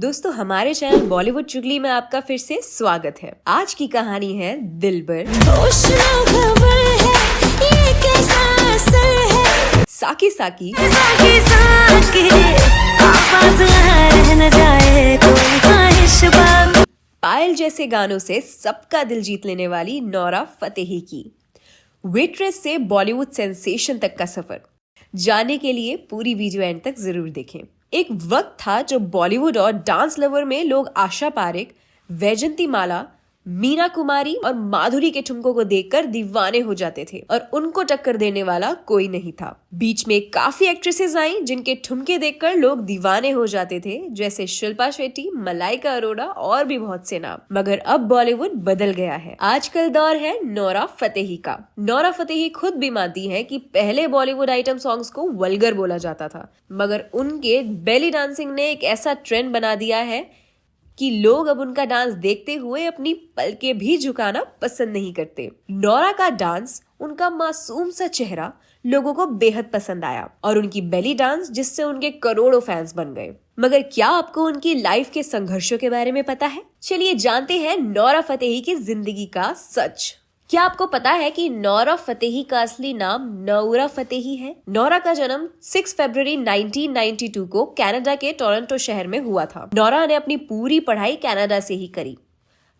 दोस्तों हमारे चैनल बॉलीवुड चुगली में आपका फिर से स्वागत है। आज की कहानी है दिलबर। साकी साकी पायल जैसे गानों से सबका दिल जीत लेने वाली नोरा फतेही की वेट्रेस से बॉलीवुड सेंसेशन तक का सफर जानने के लिए पूरी वीडियो एंड तक जरूर देखें। एक वक्त था जब बॉलीवुड और डांस लवर में लोग आशा पारेख, वैजंती माला, मीना कुमारी और माधुरी के ठुमकों को देखकर दीवाने हो जाते थे और उनको टक्कर देने वाला कोई नहीं था। बीच में काफी एक्ट्रेसेस आई जिनके ठुमके देखकर लोग दीवाने हो जाते थे, जैसे शिल्पा शेट्टी, मलाइका अरोड़ा और भी बहुत से नाम। मगर अब बॉलीवुड बदल गया है। आजकल दौर है नोरा फतेही का। नोरा फतेही खुद भी मानती है कि पहले बॉलीवुड आइटम सॉन्ग्स को वल्गर बोला जाता था, मगर उनके बेली डांसिंग ने एक ऐसा ट्रेंड बना दिया है कि लोग अब उनका डांस देखते हुए अपनी पलकें भी झुकाना पसंद नहीं करते। नोरा का डांस, उनका मासूम सा चेहरा लोगों को बेहद पसंद आया और उनकी बेली डांस जिससे उनके करोड़ों फैंस बन गए। मगर क्या आपको उनकी लाइफ के संघर्षों के बारे में पता है? चलिए जानते हैं नोरा फतेही की जिंदगी का सच। क्या आपको पता है कि नोरा फतेही का असली नाम नौरा फतेही है? नोरा का जन्म 6 फरवरी 1992 को कनाडा के टोरंटो शहर में हुआ था। नोरा ने अपनी पूरी पढ़ाई कनाडा से ही करी।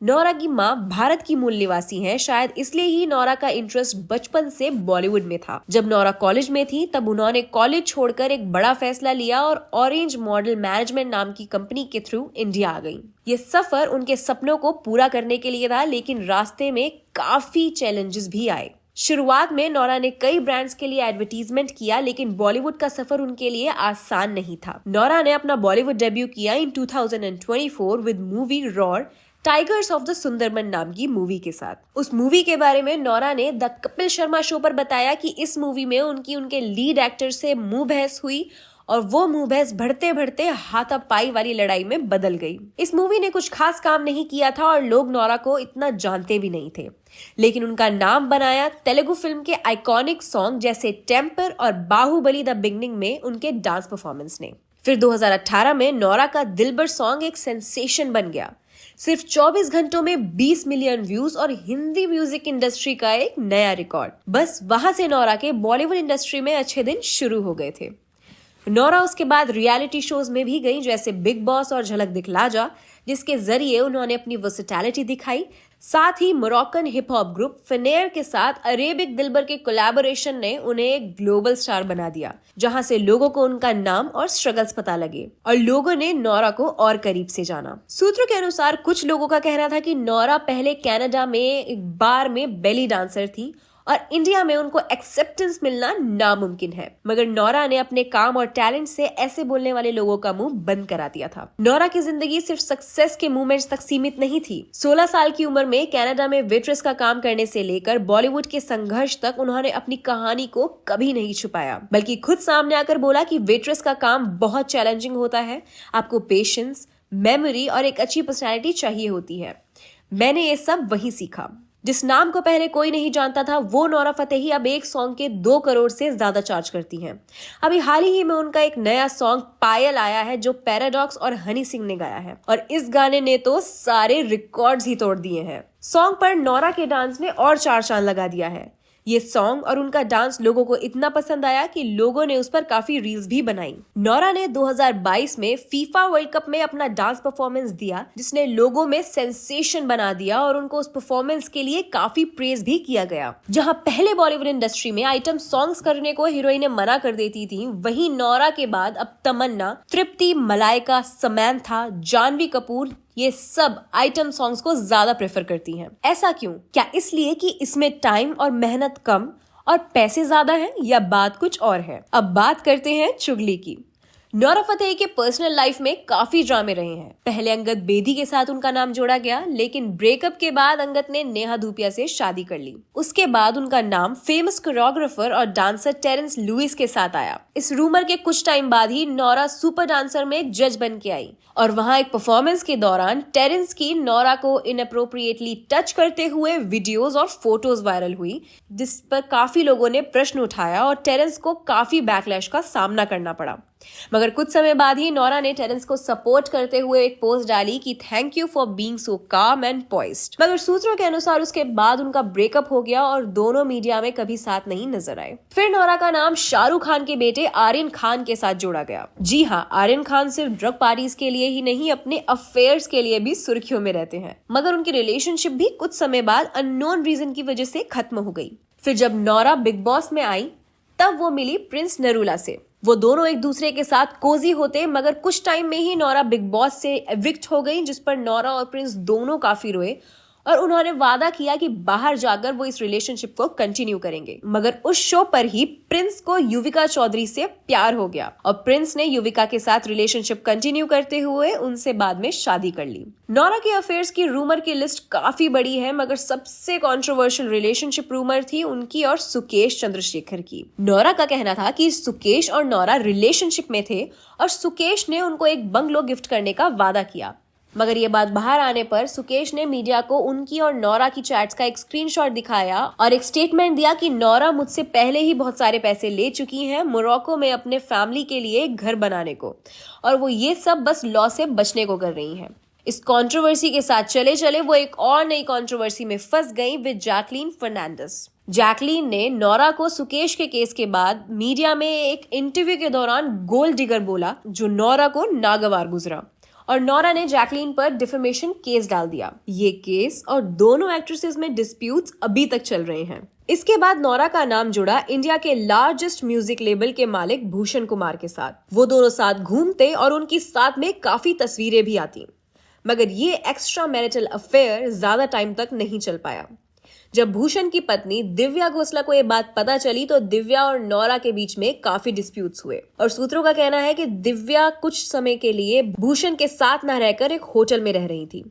नोरा की माँ भारत की मूल निवासी हैं, शायद इसलिए ही नोरा का इंटरेस्ट बचपन से बॉलीवुड में था। जब नोरा कॉलेज में थी तब उन्होंने कॉलेज छोड़कर एक बड़ा फैसला लिया और ऑरेंज मॉडल मैनेजमेंट नाम की कंपनी के थ्रू इंडिया आ गई। ये सफर उनके सपनों को पूरा करने के लिए था, लेकिन रास्ते में काफी चैलेंजेस भी आए। शुरुआत में नोरा ने कई ब्रांड्स के लिए एडवर्टीजमेंट किया, लेकिन बॉलीवुड का सफर उनके लिए आसान नहीं था। नोरा ने अपना बॉलीवुड डेब्यू किया इन 2024 with movie roar tigers of the Sundarban नाम की मूवी के साथ। उस मूवी के बारे में नोरा ने द कपिल शर्मा शो पर बताया कि इस मूवी में उनके लीड एक्टर से मुंह बहस हुई और वो मुंह बहस बढ़ते बढ़ते हाथापाई वाली लड़ाई में बदल गई। इस मूवी ने कुछ खास काम नहीं किया था और लोग नोरा को इतना जानते भी नहीं थे, लेकिन उनका नाम बनाया तेलुगु फिल्म के आइकॉनिक सॉन्ग जैसे टेम्पर और बाहुबली द बिगनिंग में उनके डांस परफॉर्मेंस ने। फिर 2018 में नोरा का दिलबर सॉन्ग एक सेंसेशन बन गया। सिर्फ 24 घंटों में 20 मिलियन व्यूज और हिंदी म्यूजिक इंडस्ट्री का एक नया रिकॉर्ड। बस वहां से नोरा के बॉलीवुड इंडस्ट्री में अच्छे दिन शुरू हो गए थे। नोरा उसके बाद रियलिटी शोज में भी गई, जैसे बिग बॉस और झलक दिखला जा, जिसके जरिए उन्होंने अपनी वर्सेटैलिटी दिखाई। साथ ही मोरक्कन हिप हॉप ग्रुप फिनेर के साथ अरेबिक दिलबर के कोलैबोरेशन ने उन्हें एक ग्लोबल स्टार बना दिया, जहां से लोगों को उनका नाम और स्ट्रगल्स पता लगे और लोगों ने नोरा को और करीब से जाना। सूत्रों के अनुसार कुछ लोगों का कहना था कि नोरा पहले कनाडा में एक बार में बेली डांसर थी और इंडिया में उनको एक्सेप्टेंस मिलना नामुमकिन है, मगर नोरा ने अपने काम और टैलेंट से ऐसे बोलने वाले लोगों का मुंह बंद करा दिया था। नोरा की जिंदगी सिर्फ सक्सेस के मूवमेंट्स तक सीमित नहीं थी। 16 साल की उम्र में कनाडा में वेट्रेस का काम करने से लेकर बॉलीवुड के संघर्ष तक उन्होंने अपनी कहानी को कभी नहीं छुपाया, बल्कि खुद सामने आकर बोला कि वेट्रेस का काम बहुत चैलेंजिंग होता है, आपको पेशेंस, मेमोरी और एक अच्छी पर्सनैलिटी चाहिए होती है। मैंने ये सब वही सीखा। जिस नाम को पहले कोई नहीं जानता था, वो नोरा फतेही अब एक सॉन्ग के 2 करोड़ से ज्यादा चार्ज करती हैं। अभी हाल ही में उनका एक नया सॉन्ग पायल आया है जो पैराडॉक्स और हनी सिंह ने गाया है और इस गाने ने तो सारे रिकॉर्ड्स ही तोड़ दिए हैं। सॉन्ग पर नोरा के डांस ने और 4 चांद लगा दिया है। ये सॉन्ग और उनका डांस लोगों को इतना पसंद आया कि लोगों ने उस पर काफी रील्स भी बनाई। नोरा ने 2022 में फीफा वर्ल्ड कप में अपना डांस परफॉर्मेंस दिया, जिसने लोगों में सेंसेशन बना दिया और उनको उस परफॉर्मेंस के लिए काफी प्रेज भी किया गया। जहां पहले बॉलीवुड इंडस्ट्री में आइटम सॉन्ग्स करने को हीरोइनें मना कर देती थी, वहीं नोरा के बाद अब तमन्ना, तृप्ति, मलाइका, समंथा, जानवी कपूर ये सब आइटम सॉन्ग्स को ज्यादा प्रेफर करती हैं। ऐसा क्यों? क्या इसलिए कि इसमें टाइम और मेहनत कम और पैसे ज्यादा हैं, या बात कुछ और है? अब बात करते हैं चुगली की। नोरा फतेही के पर्सनल लाइफ में काफी ड्रामे रहे हैं। पहले अंगद बेदी के साथ उनका नाम जोड़ा गया, लेकिन ब्रेकअप के बाद अंगद ने नेहा धूपिया से शादी कर ली। उसके बाद उनका नाम फेमस कोरियोग्राफर और डांसर टेरेंस लुइस के साथ आया। इस रूमर के कुछ टाइम बाद ही नोरा सुपर डांसर में एक जज बन के आई और वहां एक परफॉर्मेंस के दौरान टेरेंस की नोरा को इनअप्रोप्रिएटली टच करते हुए वीडियोस और फोटोज वायरल हुई, जिस पर काफी लोगों ने प्रश्न उठाया और टेरेंस को काफी बैकलैश का सामना करना पड़ा। मगर कुछ समय बाद ही नोरा ने टेरेंस को सपोर्ट करते हुए एक पोस्ट डाली कि thank you for being so काम एंड पॉइस्ड। मगर सूत्रों के अनुसार उसके बाद उनका ब्रेकअप हो गया और दोनों मीडिया में कभी साथ नहीं नजर आए। फिर नोरा का नाम शाहरुख खान के बेटे आर्यन खान के साथ जोड़ा गया। जी हाँ, आर्यन खान सिर्फ ड्रग पार्टीज के लिए ही नहीं, अपने अफेयर्स के लिए भी सुर्खियों में रहते हैं। मगर उनकी रिलेशनशिप भी कुछ समय बाद अननोन रीजन की वजह से खत्म हो गई। फिर जब नोरा बिग बॉस में आई तब वो मिली प्रिंस नरूला से। वो दोनों एक दूसरे के साथ कोजी होते, मगर कुछ टाइम में ही नोरा बिग बॉस से एविक्ट हो गई, जिस पर नोरा और प्रिंस दोनों काफी रोए और उन्होंने वादा किया कि बाहर जाकर वो इस रिलेशनशिप को कंटिन्यू करेंगे। मगर उस शो पर ही प्रिंस को युविका चौधरी से प्यार हो गया और प्रिंस ने युविका के साथ रिलेशनशिप कंटिन्यू करते हुए उनसे बाद में शादी कर ली। नोरा के अफेयर्स की रूमर की लिस्ट काफी बड़ी है, मगर सबसे कंट्रोवर्शियल रिलेशनशिप रूमर थी उनकी और सुकेश चंद्रशेखर की। नोरा का कहना था कि सुकेश और नोरा रिलेशनशिप में थे और सुकेश ने उनको एक बंगलो गिफ्ट करने का वादा किया। मगर ये बात बाहर आने पर सुकेश ने मीडिया को उनकी और नोरा की चैट्स का एक स्क्रीनशॉट दिखाया और एक स्टेटमेंट दिया कि नोरा मुझसे पहले ही बहुत सारे पैसे ले चुकी हैं मोरक्को में अपने फैमिली के लिए एक घर बनाने को, और वो ये सब बस लॉ से बचने को कर रही हैं। इस कंट्रोवर्सी के साथ चले चले वो एक और नई कंट्रोवर्सी में फंस गई विद जैकलीन फर्नांडिस। जैकलीन ने नोरा को सुकेश के केस के बाद मीडिया में एक इंटरव्यू के दौरान गोल्ड डिगर बोला, जो नोरा को नागवार गुजरा, और नोरा ने जैकलीन पर डिफेमेशन केस डाल दिया। ये केस और दोनों एक्ट्रेसेस में डिस्प्यूट्स अभी तक चल रहे हैं। इसके बाद नोरा का नाम जुड़ा इंडिया के लार्जेस्ट म्यूजिक लेबल के मालिक भूषण कुमार के साथ। वो दोनों साथ घूमते और उनकी साथ में काफी तस्वीरें भी आती। मगर ये एक्स्ट्रा मैरिटल अफेयर ज्यादा टाइम तक नहीं चल पाया। जब भूषण की पत्नी दिव्या घोसला को ये बात पता चली तो दिव्या और नोरा के बीच में काफी डिस्प्यूट्स हुए और सूत्रों का कहना है कि दिव्या कुछ समय के लिए भूषण के साथ न रहकर एक होटल में रह रही थी।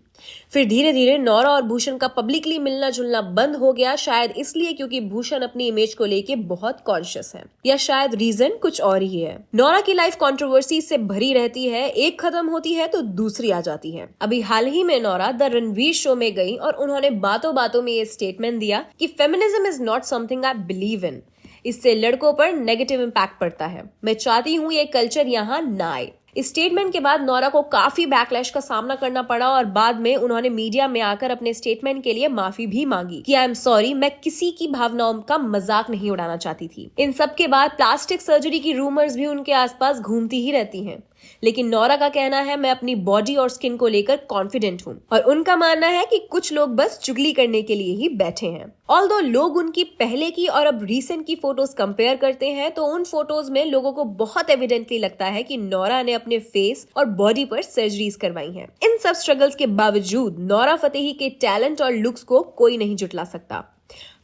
फिर धीरे धीरे नोरा और भूषण का पब्लिकली मिलना जुलना बंद हो गया, शायद इसलिए क्योंकि भूषण अपनी इमेज को लेके बहुत कॉन्शियस है, या शायद रीजन कुछ और ही है। नोरा की लाइफ कंट्रोवर्सी से भरी रहती है, एक खत्म होती है तो दूसरी आ जाती है। अभी हाल ही में नोरा द रणवीर शो में गई और उन्होंने बातों बातों में ये स्टेटमेंट दिया कि feminism is not something I believe in. इससे लड़कों पर नेगेटिव इम्पैक्ट पड़ता है। मैं चाहती हूँ ये कल्चर यहाँ ना आए। इस स्टेटमेंट के बाद नोरा को काफी बैकलैश का सामना करना पड़ा और बाद में उन्होंने मीडिया में आकर अपने स्टेटमेंट के लिए माफी भी मांगी कि आई एम सॉरी, मैं किसी की भावनाओं का मजाक नहीं उड़ाना चाहती थी। इन सब के बाद प्लास्टिक सर्जरी की रूमर्स भी उनके आसपास घूमती ही रहती हैं। लेकिन नोरा का कहना है मैं अपनी बॉडी और स्किन को लेकर कॉन्फिडेंट हूँ, और उनका मानना है कि कुछ लोग बस चुगली करने के लिए ही बैठे हैं। ऑल्दो लोग उनकी पहले की और अब रीसेंट की फोटोज कंपेयर करते हैं तो उन फोटोज में लोगों को बहुत एविडेंटली लगता है कि नोरा ने अपने फेस और बॉडी पर सर्जरीज करवाई हैं। इन सब स्ट्रगल्स के बावजूद नोरा फतेही के टैलेंट और लुक्स को कोई नहीं जुटला सकता।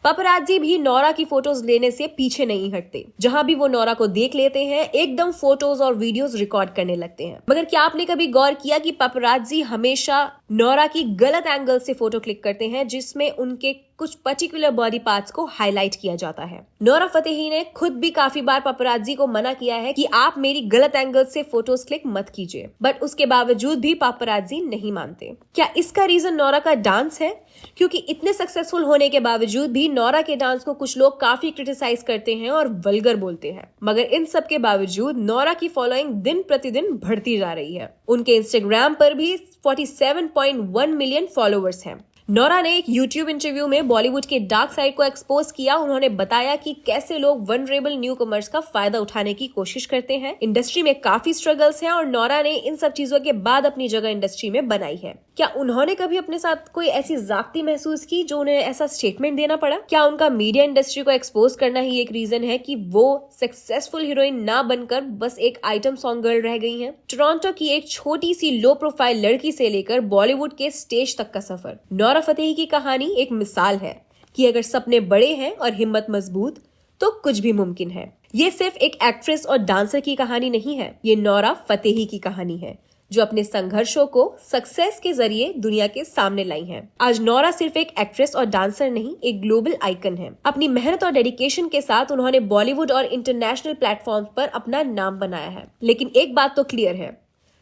पपराजी भी नोरा की फोटोज लेने से पीछे नहीं हटते। जहां भी वो नोरा को देख लेते हैं एकदम फोटोज और वीडियोस रिकॉर्ड करने लगते हैं। मगर क्या आपने कभी गौर किया कि पपराजी हमेशा नोरा की गलत एंगल से फोटो क्लिक करते हैं, जिसमें उनके कुछ पर्टिकुलर बॉडी पार्ट्स को हाईलाइट किया जाता है। नोरा फतेही ने खुद भी काफी बार पपराजी को मना किया है कि आप मेरी गलत एंगल से फोटोज क्लिक मत कीजिए, बट उसके बावजूद भी पपराजी नहीं मानते। क्या इसका रीजन नोरा का डांस है? क्योंकि इतने सक्सेसफुल होने के बावजूद भी नोरा के डांस को कुछ लोग काफी क्रिटिसाइज करते हैं और वल्गर बोलते हैं। मगर इन सब के बावजूद नोरा की फॉलोइंग दिन प्रतिदिन बढ़ती जा रही है। उनके इंस्टाग्राम पर भी 47.1 मिलियन फॉलोअर्स हैं। नोरा ने एक YouTube इंटरव्यू में बॉलीवुड के डार्क साइड को एक्सपोज किया। उन्होंने बताया कि कैसे लोग वनरेबल न्यू कमर्स का फायदा उठाने की कोशिश करते हैं। इंडस्ट्री में काफी स्ट्रगल्स हैं और नोरा ने इन सब चीजों के बाद अपनी जगह इंडस्ट्री में बनाई है। क्या उन्होंने कभी अपने साथ कोई ऐसी जागती महसूस की जो उन्हें ऐसा स्टेटमेंट देना पड़ा? क्या उनका मीडिया इंडस्ट्री को एक्सपोज करना ही एक रीजन है कि वो सक्सेसफुल हीरोइन ना बनकर बस एक आइटम सॉन्ग गर्ल रह गई हैं? टोरंटो की एक छोटी सी लो प्रोफाइल लड़की से लेकर बॉलीवुड के स्टेज तक का सफर। नोरा फतेही की कहानी एक मिसाल है कि अगर सपने बड़े हैं और हिम्मत मजबूत तो कुछ भी मुमकिन है। ये सिर्फ एक एक्ट्रेस और डांसर की कहानी नहीं है, ये नोरा फतेही की कहानी है जो अपने संघर्षों को सक्सेस के जरिए दुनिया के सामने लाई है। आज नोरा सिर्फ एक एक्ट्रेस और डांसर नहीं, एक ग्लोबल आइकन है। अपनी मेहनत और डेडिकेशन के साथ उन्होंने बॉलीवुड और इंटरनेशनल प्लेटफॉर्म पर अपना नाम बनाया है। लेकिन एक बात तो क्लियर है,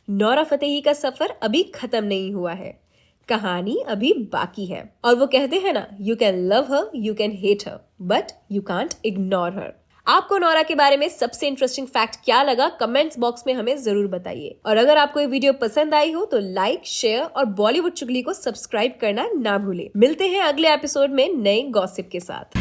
नोरा फतेही का सफर अभी खत्म नहीं हुआ है, कहानी अभी बाकी है। और वो कहते हैं ना, you can love her, you can hate her, but you can't ignore her. आपको नोरा के बारे में सबसे इंटरेस्टिंग फैक्ट क्या लगा, कमेंट्स बॉक्स में हमें जरूर बताइए। और अगर आपको ये वीडियो पसंद आई हो तो लाइक, शेयर और बॉलीवुड चुगली को सब्सक्राइब करना ना भूले। मिलते हैं अगले एपिसोड में नए गॉसिप के साथ।